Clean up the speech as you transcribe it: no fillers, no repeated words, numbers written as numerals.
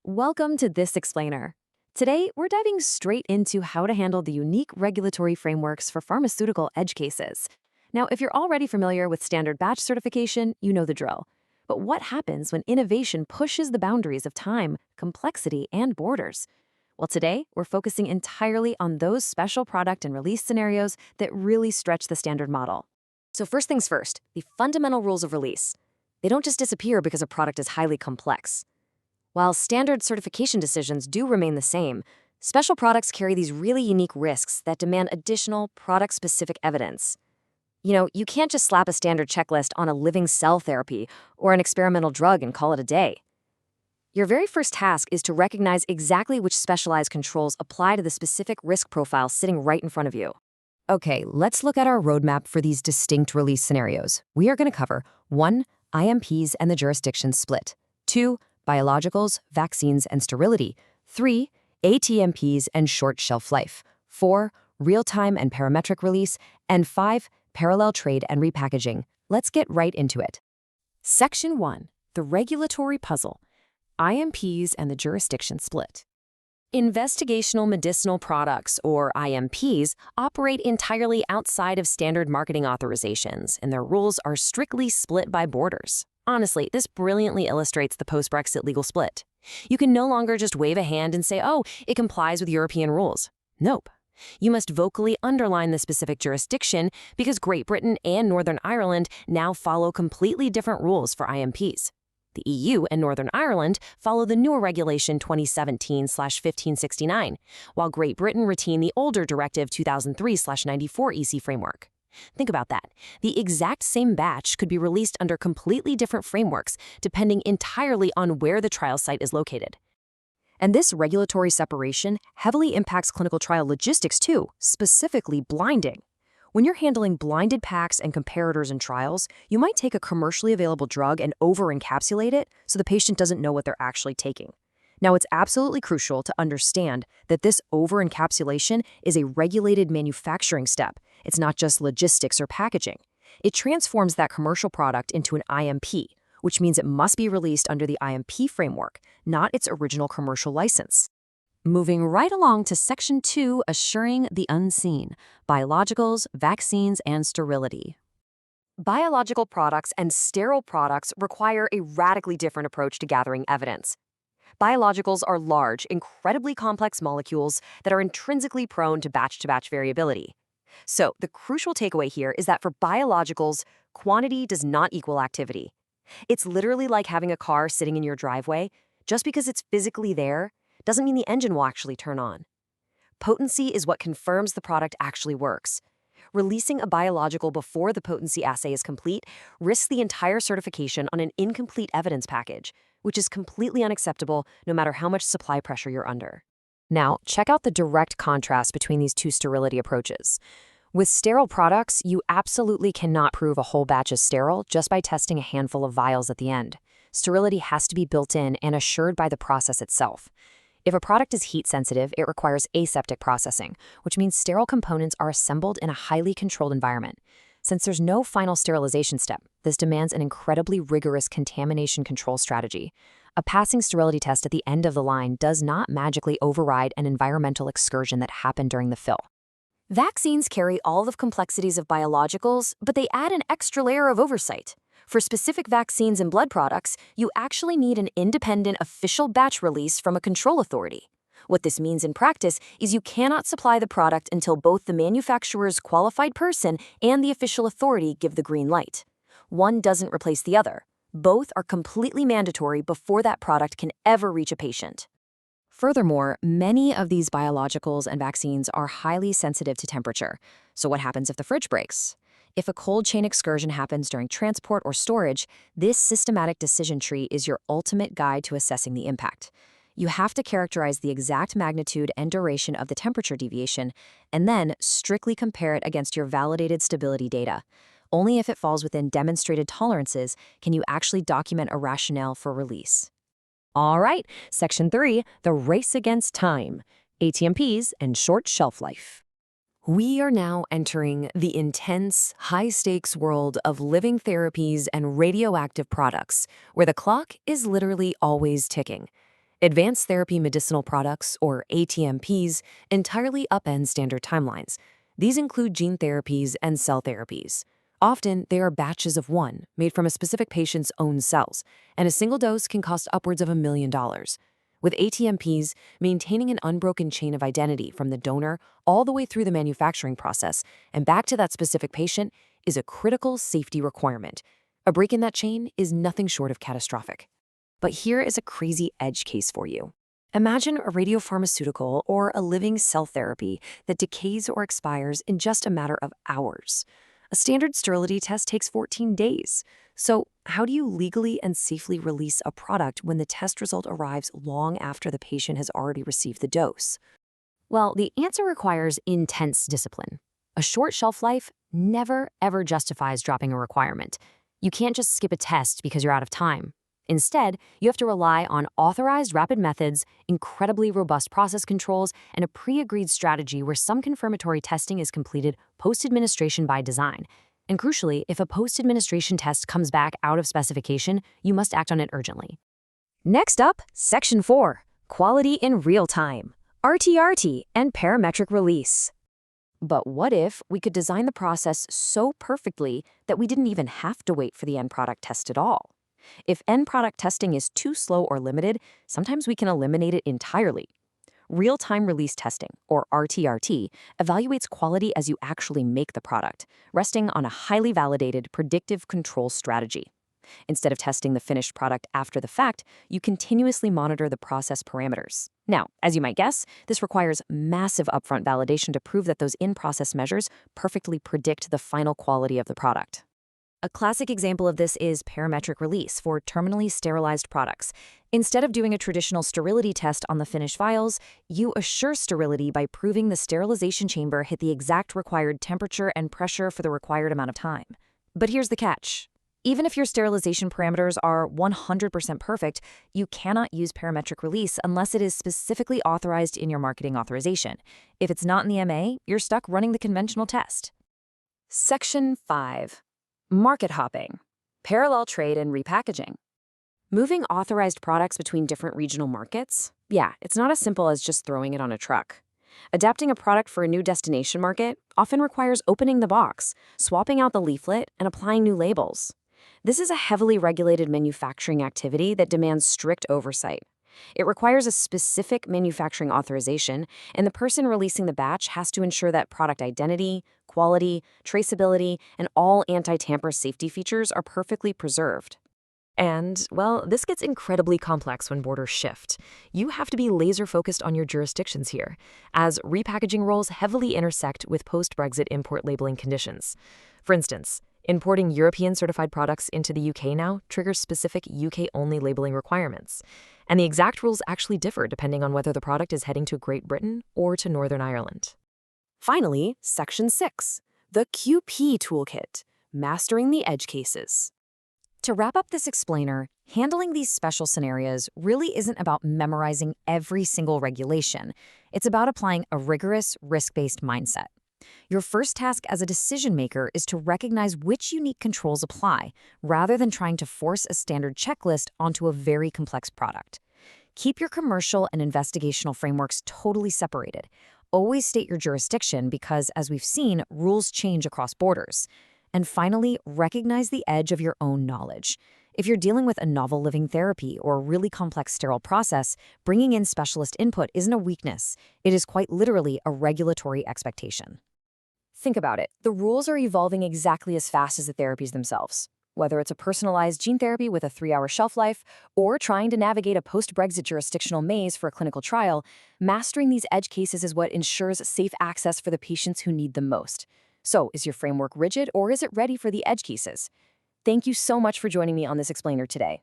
Welcome to This Explainer. Today, we're diving straight into how to handle the unique regulatory frameworks for pharmaceutical edge cases. Now, if you're already familiar with standard batch certification, you know the drill. But what happens when innovation pushes the boundaries of time, complexity, and borders? Well, today, we're focusing entirely on those special product and release scenarios that really stretch the standard model. So first things first, the fundamental rules of release. They don't just disappear because a product is highly complex. While standard certification decisions do remain the same, special products carry these really unique risks that demand additional product-specific evidence. You can't just slap a standard checklist on a living cell therapy or an experimental drug and call it a day. Your very first task is to recognize exactly which specialized controls apply to the specific risk profile sitting right in front of you. Okay, let's look at our roadmap for these distinct release scenarios. We are going to cover 1. IMPs and the jurisdiction split. 2. Biologicals, vaccines, and sterility. 3. ATMPs and short shelf life. 4. Real-time and parametric release. And 5. Parallel trade and repackaging. Let's get right into it. Section 1. The regulatory puzzle. IMPs and the jurisdiction split. Investigational medicinal products, or IMPs, operate entirely outside of standard marketing authorizations, and their rules are strictly split by borders. Honestly, this brilliantly illustrates the post-Brexit legal split. You can no longer just wave a hand and say, oh, it complies with European rules. Nope. You must vocally underline the specific jurisdiction because Great Britain and Northern Ireland now follow completely different rules for IMPs. The EU and Northern Ireland follow the newer Regulation 2017/1569, while Great Britain retain the older Directive 2003/94 EC framework. Think about that. The exact same batch could be released under completely different frameworks, depending entirely on where the trial site is located. And this regulatory separation heavily impacts clinical trial logistics too, specifically blinding. When you're handling blinded packs and comparators in trials, you might take a commercially available drug and over-encapsulate it so the patient doesn't know what they're actually taking. Now, it's absolutely crucial to understand that this over-encapsulation is a regulated manufacturing step. It's not just logistics or packaging. It transforms that commercial product into an IMP, which means it must be released under the IMP framework, not its original commercial license. Moving right along to Section 2, assuring the unseen, biologicals, vaccines, and sterility. Biological products and sterile products require a radically different approach to gathering evidence. Biologicals are large, incredibly complex molecules that are intrinsically prone to batch-to-batch variability. So, the crucial takeaway here is that for biologicals, quantity does not equal activity. It's literally like having a car sitting in your driveway. Just because it's physically there doesn't mean the engine will actually turn on. Potency is what confirms the product actually works. Releasing a biological before the potency assay is complete risks the entire certification on an incomplete evidence package, which is completely unacceptable no matter how much supply pressure you're under. Now, check out the direct contrast between these two sterility approaches. With sterile products, you absolutely cannot prove a whole batch is sterile just by testing a handful of vials at the end. Sterility has to be built in and assured by the process itself. If a product is heat sensitive, it requires aseptic processing, which means sterile components are assembled in a highly controlled environment. Since there's no final sterilization step, this demands an incredibly rigorous contamination control strategy. A passing sterility test at the end of the line does not magically override an environmental excursion that happened during the fill. Vaccines carry all the complexities of biologicals, but they add an extra layer of oversight. For specific vaccines and blood products, you actually need an independent official batch release from a control authority. What this means in practice is you cannot supply the product until both the manufacturer's qualified person and the official authority give the green light. One doesn't replace the other. Both are completely mandatory before that product can ever reach a patient. Furthermore, many of these biologicals and vaccines are highly sensitive to temperature. So what happens if the fridge breaks? If a cold chain excursion happens during transport or storage, this systematic decision tree is your ultimate guide to assessing the impact. You have to characterize the exact magnitude and duration of the temperature deviation, and then strictly compare it against your validated stability data. Only if it falls within demonstrated tolerances can you actually document a rationale for release. All right, Section 3, the race against time, ATMPs and short shelf life. We are now entering the intense, high-stakes world of living therapies and radioactive products, where the clock is literally always ticking. Advanced therapy medicinal products, or ATMPs, entirely upend standard timelines. These include gene therapies and cell therapies. Often, they are batches of one, made from a specific patient's own cells, and a single dose can cost upwards of $1 million. With ATMPs, maintaining an unbroken chain of identity from the donor all the way through the manufacturing process and back to that specific patient is a critical safety requirement. A break in that chain is nothing short of catastrophic. But here is a crazy edge case for you. Imagine a radiopharmaceutical or a living cell therapy that decays or expires in just a matter of hours. A standard sterility test takes 14 days. So how do you legally and safely release a product when the test result arrives long after the patient has already received the dose? Well, the answer requires intense discipline. A short shelf life never, ever justifies dropping a requirement. You can't just skip a test because you're out of time. Instead, you have to rely on authorized rapid methods, incredibly robust process controls, and a pre-agreed strategy where some confirmatory testing is completed post-administration by design. And crucially, if a post-administration test comes back out of specification, you must act on it urgently. Next up, Section 4, Quality in Real Time, RTRT, and Parametric Release. But what if we could design the process so perfectly that we didn't even have to wait for the end product test at all? If end product testing is too slow or limited, sometimes we can eliminate it entirely. Real-time release testing, or RTRT, evaluates quality as you actually make the product, resting on a highly validated predictive control strategy. Instead of testing the finished product after the fact, you continuously monitor the process parameters. Now, as you might guess, this requires massive upfront validation to prove that those in-process measures perfectly predict the final quality of the product. A classic example of this is parametric release for terminally sterilized products. Instead of doing a traditional sterility test on the finished vials, you assure sterility by proving the sterilization chamber hit the exact required temperature and pressure for the required amount of time. But here's the catch. Even if your sterilization parameters are 100% perfect, you cannot use parametric release unless it is specifically authorized in your marketing authorization. If it's not in the MA, you're stuck running the conventional test. Section 5. Market hopping, parallel trade and repackaging. Moving authorized products between different regional markets? Yeah, it's not as simple as just throwing it on a truck. Adapting a product for a new destination market often requires opening the box, swapping out the leaflet, and applying new labels. This is a heavily regulated manufacturing activity that demands strict oversight. It requires a specific manufacturing authorization, and the person releasing the batch has to ensure that product identity, quality, traceability, and all anti-tamper safety features are perfectly preserved. And, well, this gets incredibly complex when borders shift. You have to be laser-focused on your jurisdictions here, as repackaging rules heavily intersect with post-Brexit import labeling conditions. For instance, importing European-certified products into the UK now triggers specific UK-only labeling requirements. And the exact rules actually differ depending on whether the product is heading to Great Britain or to Northern Ireland. Finally, Section 6, the QP Toolkit, Mastering the Edge Cases. To wrap up this explainer, handling these special scenarios really isn't about memorizing every single regulation. It's about applying a rigorous, risk-based mindset. Your first task as a decision maker is to recognize which unique controls apply, rather than trying to force a standard checklist onto a very complex product. Keep your commercial and investigational frameworks totally separated. Always state your jurisdiction because, as we've seen, rules change across borders. And finally, recognize the edge of your own knowledge. If you're dealing with a novel living therapy or a really complex sterile process, bringing in specialist input isn't a weakness. It is quite literally a regulatory expectation. Think about it. The rules are evolving exactly as fast as the therapies themselves. Whether it's a personalized gene therapy with a 3-hour shelf life or trying to navigate a post-Brexit jurisdictional maze for a clinical trial, mastering these edge cases is what ensures safe access for the patients who need them most. So, is your framework rigid or is it ready for the edge cases? Thank you so much for joining me on this explainer today.